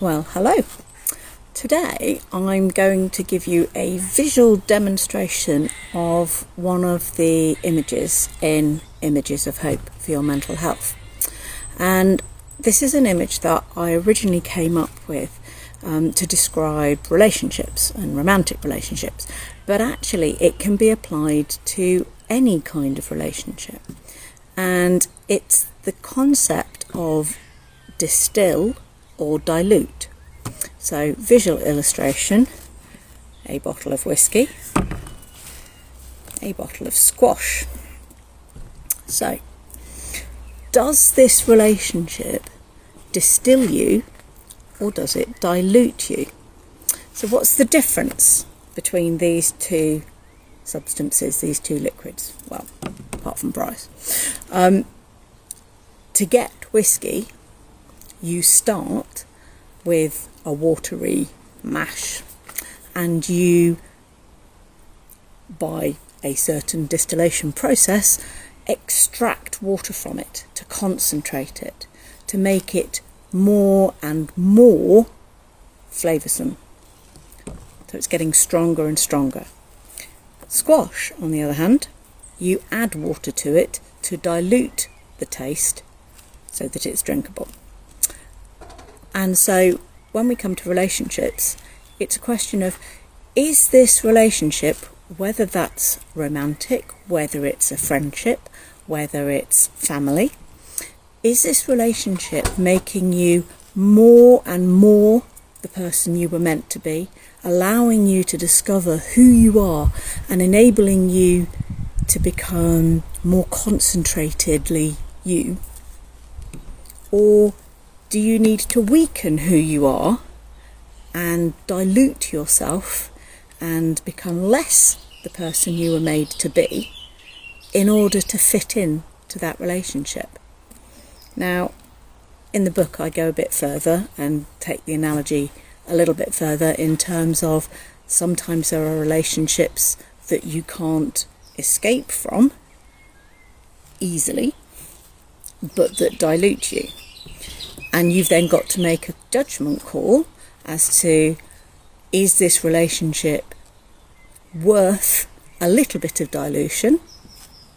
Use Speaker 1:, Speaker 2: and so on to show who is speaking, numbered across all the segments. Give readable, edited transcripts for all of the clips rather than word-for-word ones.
Speaker 1: Well, hello. Today I'm going to give you a visual demonstration of one of the images in Images of Hope for Your Mental Health. And this is an image that I originally came up with to describe relationships and romantic relationships, but actually it can be applied to any kind of relationship. And it's the concept of distill or dilute. So, visual illustration: a bottle of whiskey, a bottle of squash. So, does this relationship distill you or does it dilute you? So what's the difference between these two substances, these two liquids? Well, apart from price. To get whiskey, you start with a watery mash, and you, by a certain distillation process, extract water from it to concentrate it, to make it more and more flavoursome. So it's getting stronger and stronger. Squash, on the other hand, you add water to it to dilute the taste so that it's drinkable. And so when we come to relationships, it's a question of, is this relationship, whether that's romantic, whether it's a friendship, whether it's family, is this relationship making you more and more the person you were meant to be, allowing you to discover who you are and enabling you to become more concentratedly you? Or do you need to weaken who you are and dilute yourself and become less the person you were made to be in order to fit in to that relationship? Now, in the book I go a bit further and take the analogy a little bit further in terms of sometimes there are relationships that you can't escape from easily, but that dilute you. And you've then got to make a judgment call as to, is this relationship worth a little bit of dilution?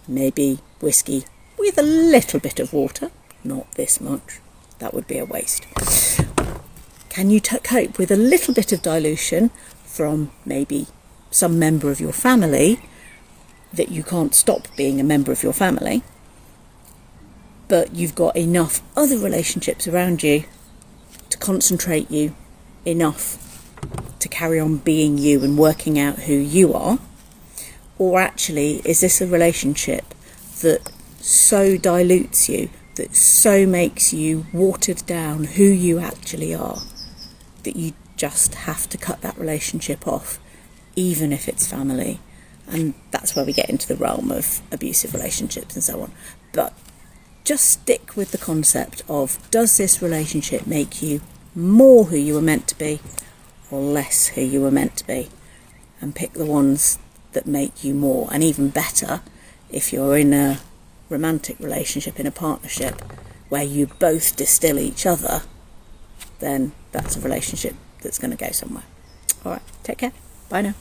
Speaker 1: Maybe whiskey with a little bit of water, not this much. That would be a waste. Can you cope with a little bit of dilution from maybe some member of your family that you can't stop being a member of your family, but you've got enough other relationships around you to concentrate you enough to carry on being you and working out who you are? Or actually, is this a relationship that so dilutes you, that so makes you watered down who you actually are, that you just have to cut that relationship off, even if it's family? And that's where we get into the realm of abusive relationships and so on. But just stick with the concept of, does this relationship make you more who you were meant to be or less who you were meant to be? And pick the ones that make you more. And even better, if you're in a romantic relationship, in a partnership where you both distill each other, then that's a relationship that's going to go somewhere. All right, take care. Bye now.